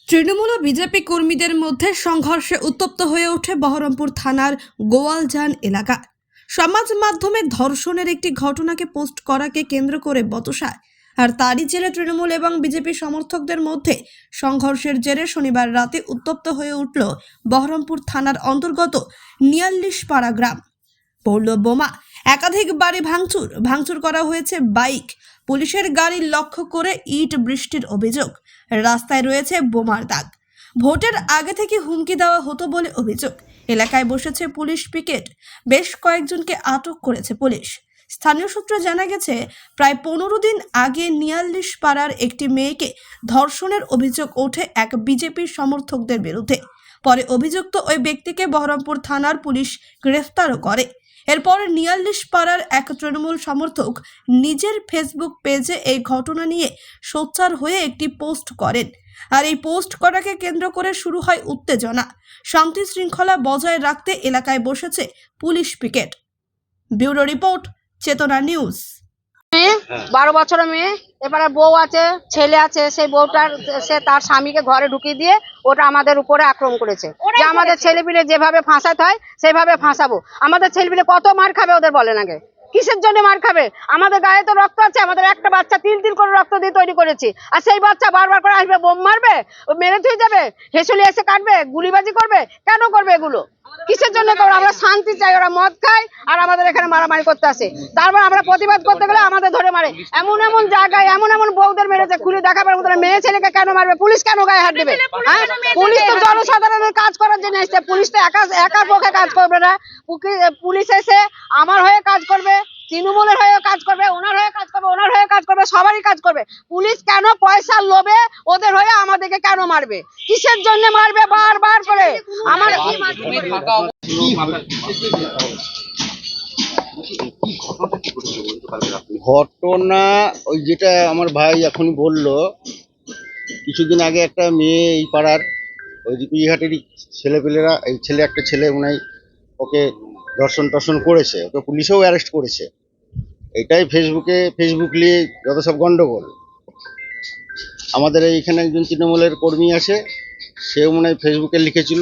তৃণমূল ও BJP কর্মীদের মধ্যে সংঘর্ষে উত্তপ্ত হয়ে ওঠে বহরমপুর থানার গোয়ালজান এলাকা। সমাজ মাধ্যমে ধর্ষণের একটি ঘটনাকে পোস্ট করাকে কেন্দ্র করে বচসায় আর তারই জেরে তৃণমূল এবং বিজেপি সমর্থকদের মধ্যে সংঘর্ষের জেরে শনিবার রাতে উত্তপ্ত হয়ে উঠল বহরমপুর থানার অন্তর্গত নিয়াল্লিশপাড়া গ্রাম। পড়ল বোমা, একাধিক বাড়ি ভাঙচুর করা হয়েছে বাইক, পুলিশের গাড়ি লক্ষ্য করে ইট বৃষ্টির অভিযোগ। রাস্তায় রয়েছে বোমার দাগ। ভোটের আগে থেকে হুমকি দেওয়া হতো বলে অভিযোগ। এলাকায় বসেছে পুলিশ পিকেট, বেশ কয়েকজনকে আটক করেছে পুলিশ। স্থানীয় সূত্রে জানা গেছে, প্রায় 15 দিন আগে নিয়াল্লিশপাড়ার একটি মেয়েকে ধর্ষণের অভিযোগ ওঠে এক বিজেপি সমর্থকদের বিরুদ্ধে। পরে অভিযুক্ত ওই ব্যক্তিকে বহরমপুর থানার পুলিশ গ্রেফতারও করে। এরপর নিয়াল্লিশপাড়ার এক তৃণমূল সমর্থক নিজের ফেসবুক পেজে এই ঘটনা নিয়ে সোচ্চার হয়ে একটি পোস্ট করেন। আর এই পোস্ট করাকে কেন্দ্র করে শুরু হয় উত্তেজনা। শান্তি শৃঙ্খলা বজায় রাখতে এলাকায় বসেছে পুলিশ পিকেট। ব্যুরো রিপোর্ট, চেতনা নিউজ। 12 বছরের মেয়ে, এবারে বউ আছে, ছেলে আছে। সেই বউটার সে তার স্বামীকে ঘরে ঢুকিয়ে দিয়ে ওটা আমাদের উপরে আক্রমণ করেছে যে আমাদের ছেলেপিলে যেভাবে ফাঁসাতে হয় সেভাবে ফাঁসাবো। আমাদের ছেলেপিলে কত মার খাবে ওদের বলেন আগে, কিসের জন্য মার খাবে? আমাদের গায়ে তো রক্ত আছে, আমাদের একটা বাচ্চা তিল তিল করে রক্ত দিয়ে তৈরি করেছি, আর সেই বাচ্চা বারবার করে আসবে, বোম মারবে, মেরে থুয়ে যাবে, হেসুলি এসে কাটবে, গুলিবাজি করবে। কেন করবে এগুলো? কিসের জন্য করবে? আমরা শান্তি চাই, ওরা মদ খায় আর আমাদের এখানে মারামারি করতে আসে। তারপর আমরা প্রতিবাদ করতে গেলে আমাদের ধরে মারে। এমন এমন জায়গায় এমন এমন বউদের মেরেছে, খুলে দেখাবার মতো না। মেয়ে ছেলেকে কেন মারবে? পুলিশ কেন গায়ে হাত দেবে? হ্যাঁ, পুলিশ তো জনসাধারণের কাজ করার জন্য এসছে। পুলিশ তো একার পক্ষে কাজ করবে না। পুলিশ এসে আমার হয়ে কাজ করবে, তৃণমূলের হয়ে কাজ করবে, ওনার হয়ে কাজ করবে, ওনার হয়ে কাজ করবে, সবারই কাজ করবে। পুলিশ কেন পয়সার লোভে ওদের হয়ে আমাদেরকে কেন মারবে? কিসের জন্য মারবে বারবার করে? আমার ঘটনা ওই যেটা আমার ভাই এখনই বললো, কিছুদিন আগে একটা মেয়ে এই পাড়ার ওই কুইহাটেরই ছেলেপেলেরা, এই একটা ছেলে মনে হয় ওকে দর্শন করেছে, ওকে পুলিশেও অ্যারেস্ট করেছে। এটাই ফেসবুক নিয়ে যত সব গন্ডগোল। আমাদের এইখানে একজন তৃণমূলের কর্মী আছে, সেও মনে হয় ফেসবুকে লিখেছিল,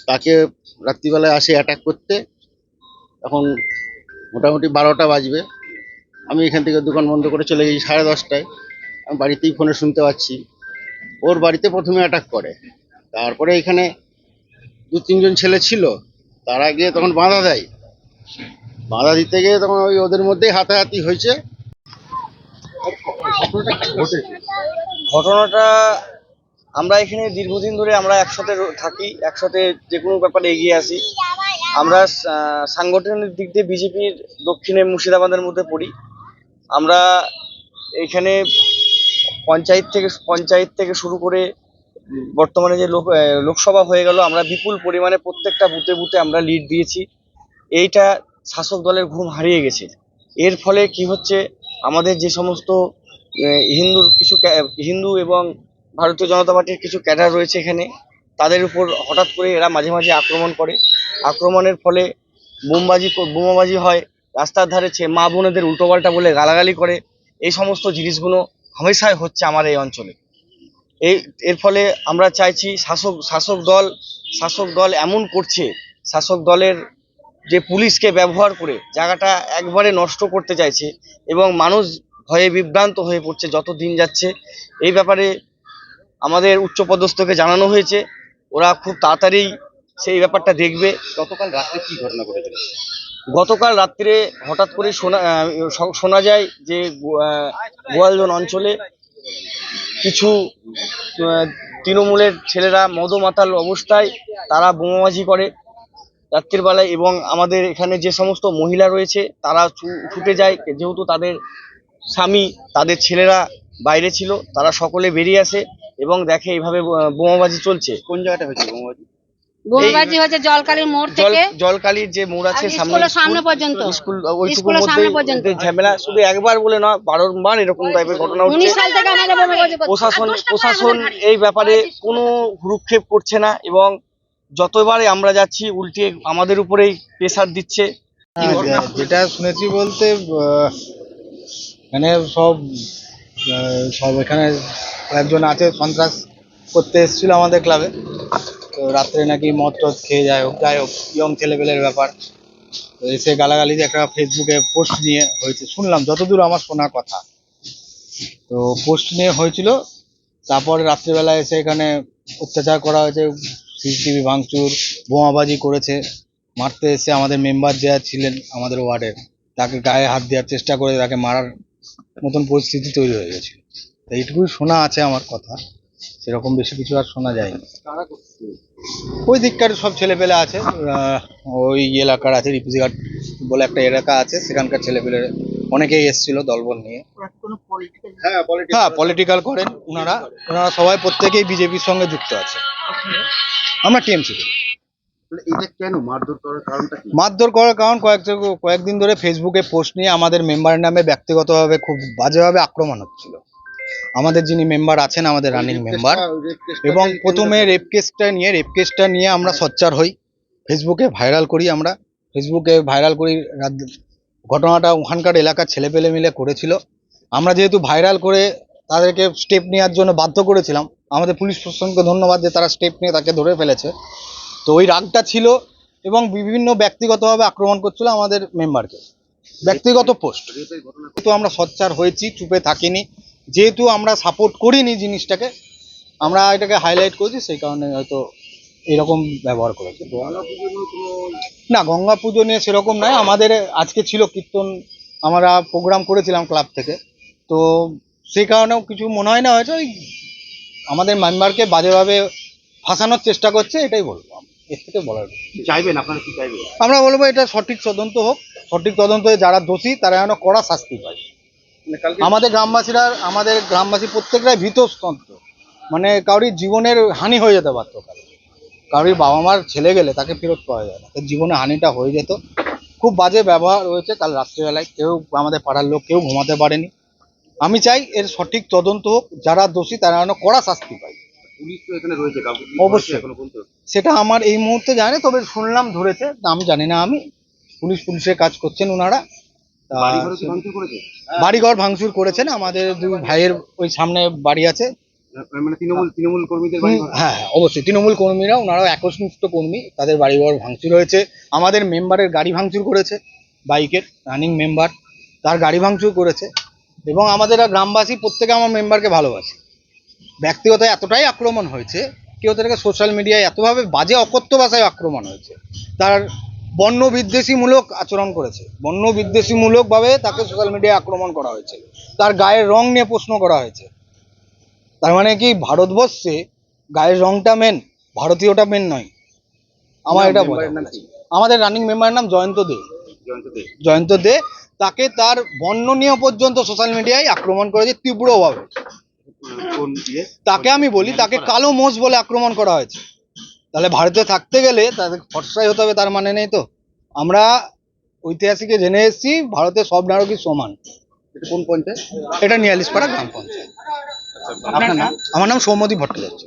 তাকে রাত্রিবেলায় আসে অ্যাটাক করতে। এখন মোটামুটি 12টা বাজবে, আমি এখান থেকে দোকান বন্ধ করে চলে গেছি 10:30টায়। আমি বাড়িতেই ফোনে শুনতে পাচ্ছি ওর বাড়িতে প্রথমে অ্যাটাক করে, তারপরে এখানে 2-3 জন ছেলে ছিল, তারা গিয়ে তখন বাধা দিতে গিয়ে তখন ওই ওদের মধ্যেই হাতাহাতি হয়েছে। ঘটনাটা আমরা এখানে দীর্ঘদিন ধরে আমরা একসাথে থাকি, একসাথে যে কোনো ব্যাপারে এগিয়ে আসি। আমরা সাংগঠনিক দিক দিয়ে বিজেপির দক্ষিণে মুর্শিদাবাদের মধ্যে পড়ি। আমরা এখানে পঞ্চায়েত থেকে শুরু করে বর্তমানে যে লোকসভা হয়ে গেল, আমরা বিপুল পরিমাণে প্রত্যেকটা বুথে বুথে আমরা লিড দিয়েছি। এইটা শাসক দলের ঘুম হারিয়ে গেছে। এর ফলে কি হচ্ছে, আমাদের যে সমস্ত হিন্দু এবং ভারতীয় জনতা পার্টির কিছু ক্যাডার রয়েছে এখানে, তাদের উপর হঠাৎ করে এরা মাঝে মাঝে আক্রমণ করে। আক্রমণের ফলে বোমাবাজি হয়, রাস্তার ধারে মা বোনেদের উল্টোপাল্টা বলে গালাগালি করে। এই সমস্ত জিনিসগুলো হামেশাই হচ্ছে আমার এই অঞ্চলে। এর ফলে আমরা চাইছি, শাসক দল এমন করছে, শাসক দলের যে পুলিশকে ব্যবহার করে জায়গাটা একবারে নষ্ট করতে চাইছে এবং মানুষ ভয়ে বিভ্রান্ত হয়ে পড়ছে যত দিন যাচ্ছে। এই ব্যাপারে আমাদের উচ্চপদস্থকে জানানো হয়েছে, ওরা খুব তাড়াতাড়ি সেই ব্যাপারটা দেখবে। গতকাল রাত্রে কি ঘটনা ঘটেছিল? গতকাল রাত্রে হঠাৎ করে শোনা যায় যে গোয়ালজন অঞ্চলে কিছু তৃণমূলের ছেলেরা মদমাতাল অবস্থায় তারা বোমাবাজি করে রাত্রির বেলায়, এবং আমাদের এখানে যে সমস্ত মহিলা রয়েছে তারা ছুটে যায়, যেহেতু তাদের স্বামী তাদের ছেলেরা বাইরে ছিল, তারা সকলে বেরিয়ে আসে এবং দেখে এইভাবে বোমাবাজি চলছে। কোন জায়গাটা হয়েছে বোমাবাজি? বোমাবাজি হচ্ছে জলকালীর মোড় থেকে, জলকালীর যে মোড় আছে সামনে পর্যন্ত, স্কুল ওইটুকুর মধ্যে ঝামেলা। শুধু একবার বলে না, বারবার এরকম টাইপের ঘটনা হচ্ছে। 19 সাল থেকে আমাদের বোমাবাজি করছে। প্রশাসন এই ব্যাপারে কোনো ভ্রুক্ষেপ করছে না এবং যতবারে আমরা যাচ্ছি উল্টে আমাদের উপরেই প্রেসার দিচ্ছে। যেটা শুনেছি বলতে এখানে সব এখানে কয়েকজন আছে করতে এসেছিল আমাদের ক্লাবে। তো রাত্রে নাকি মদ টদ খেয়ে যাই হোক ইয়ং ছেলেপেলের ব্যাপার। তো এসে গালাগালিতে একটা ফেসবুকে পোস্ট নিয়ে হয়েছে শুনলাম, যতদূর আমার শোনা কথা। তো পোস্ট নিয়ে হয়েছিল, তারপরে রাত্রিবেলা এসে এখানে অত্যাচার করা হয়েছে, সিসিটিভি ভাঙচুর, বোমাবাজি করেছে। মারতে এসে আমাদের মেম্বার যে ছিলেন আমাদের ওয়ার্ডের, তাকে গায়ে হাত দেওয়ার চেষ্টা করে তাকে মারার মতন পরিস্থিতি তৈরি হয়ে গেছিল। তো এইটুকুই শোনা আছে আমার কথা, সেরকম বেশি কিছু আর শোনা যায়নি। ওই দিককার সব ছেলেপেলে আছে, ওই এলাকার আছে, রিপিজিঘাট বলে একটা এলাকা আছে, সেখানকার ছেলেপেলে অনেকেই এসেছিল দলবল নিয়ে। হ্যাঁ, পলিটিক্যাল করেন ওনারা সবাই, প্রত্যেকেই বিজেপির সঙ্গে যুক্ত আছে। আমরা টিএমসি করি। এটা কেন মারধর করার কারণটা কি? মারধর করার কারণ কয়েকদিন ধরে ফেসবুকে পোস্ট নিয়ে আমাদের মেম্বারের নামে ব্যক্তিগতভাবে খুব বাজেভাবে আক্রমণ হচ্ছিল। আমাদের যিনি মেম্বার আছেন, আমাদের রানিং মেম্বার, এবং প্রথমে রেপ কেসটা নিয়ে আমরা সোচ্চার হই, ফেসবুকে ভাইরাল করি। ঘটনাটা ওখানকার এলাকার ছেলেপেলে মিলে করেছিল। আমরা যেহেতু ভাইরাল করে তাদেরকে স্টেপ নেওয়ার জন্য বাধ্য করেছিলাম, আমাদের পুলিশ প্রশাসনকে ধন্যবাদ যে তারা স্টেপ নিয়ে তাকে ধরে ফেলেছে। তো ওই রাগটা ছিল এবং বিভিন্ন ব্যক্তিগতভাবে আক্রমণ করছিল আমাদের মেম্বারকে, ব্যক্তিগত পোস্ট। কিন্তু আমরা সোচ্চার হয়েছি, চুপে থাকিনি। যেহেতু আমরা সাপোর্ট করিনি জিনিসটাকে, আমরা এটাকে হাইলাইট করেছি, সেই কারণে হয়তো এরকম ব্যবহার করেছে। না, গঙ্গা পুজো নিয়ে সেরকম নয়। আমাদের আজকে ছিল কীর্তন, আমরা প্রোগ্রাম করেছিলাম ক্লাব থেকে, তো সেই কারণেও কিছু মনে হয় না, হয়তো ওই আমাদের মেম্বারকে বাজেভাবে ফাঁসানোর চেষ্টা করছে, এটাই বলবো। এর থেকে বলার চাইবেন, আপনারা কি চাইবেন? আমরা বলবো এটা সঠিক তদন্ত হোক, সঠিক তদন্ত হয়ে যারা দোষী তারা যেন কড়া শাস্তি পায়। আমাদের গ্রামবাসী প্রত্যেকটাই ভীতস্তন্ত্র, মানে কারোর জীবনের হানি হয়ে যেতে পারতো, কারোর বাবা মার ছেলে গেলে তাকে ফেরত পাওয়া যায় না, তার জীবনে হানিটা হয়ে যেত। খুব বাজে ব্যবহার হয়েছে কাল রাত্রিবেলায়, কেউ আমাদের পাড়ার লোক কেউ ঘুমাতে পারেনি। আমি চাই এর সঠিক তদন্ত হোক, যারা দোষী তারা যেন কড়া শাস্তি পায়। পুলিশ তো এখানে রয়েছে, অবশ্যই। এখনো বলতে সেটা আমার এই মুহূর্তে জানি, তবে শুনলাম ধরেছে, আমি জানি না। আমি পুলিশের কাজ করছেন ওনারা। বাড়িঘর ভাঙচুর করেছেন আমাদের দুই ভাইয়ের, ওই সামনে বাড়ি আছে, মানে তৃণমূল কর্মীদের বাড়ি? হ্যাঁ অবশ্যই, তৃণমূল কর্মীরা, ওনারাও একনিষ্ঠ কর্মী, তাদের বাড়িঘর ভাঙচুর হয়েছে। আমাদের মেম্বারের গাড়ি ভাঙচুর করেছে, বাইকের রানিং মেম্বার, তার গাড়ি ভাঙচুর করেছে। এবং আমাদের গ্রামবাসী প্রত্যেকে আমার মেম্বারকে ভালোবাসে। ব্যক্তিগত এতটাই আক্রমণ হয়েছে, কেউ তাদেরকে সোশ্যাল মিডিয়ায় এতভাবে বাজে অকথ্য ভাষায় আক্রমণ হয়েছে, তার বর্ণ বিদ্বেষীমূলক আচরণ করেছে, বর্ণ বিদ্বেষীমূলকভাবে তাকে সোশ্যাল মিডিয়ায় আক্রমণ করা হয়েছে, তার গায়ের রং নিয়ে প্রশ্ন করা হয়েছে। তার মানে কি ভারতবর্ষে গায়ের রংটা মেন, ভারতীয়টা মেন নয়? আমার এটা বলার আছে। আমাদের রানিং মেম্বারের নাম জয়ন্ত দে। তাকে তার বর্ণ নিয়ে পর্যন্ত সোশ্যাল মিডিয়ায় আক্রমণ করেছে তীব্রভাবে। তাকে আমি বলি, তাকে কালো মোষ বলে আক্রমণ করা হয়েছে। তাহলে ভারতে থাকতে গেলে তাদের ফর্সাই হতে হবে, তার মানে নেই তো। আমরা ঐতিহাসিকে জেনে এসেছি ভারতে সব নাগরিক সমান। এটা কোন পঞ্চায়েত? এটা নিয়ালিশপাড়া গ্রাম পঞ্চায়েত। আপনার নাম? আমার নাম সৌম্যদীপ ভট্টাচার্য।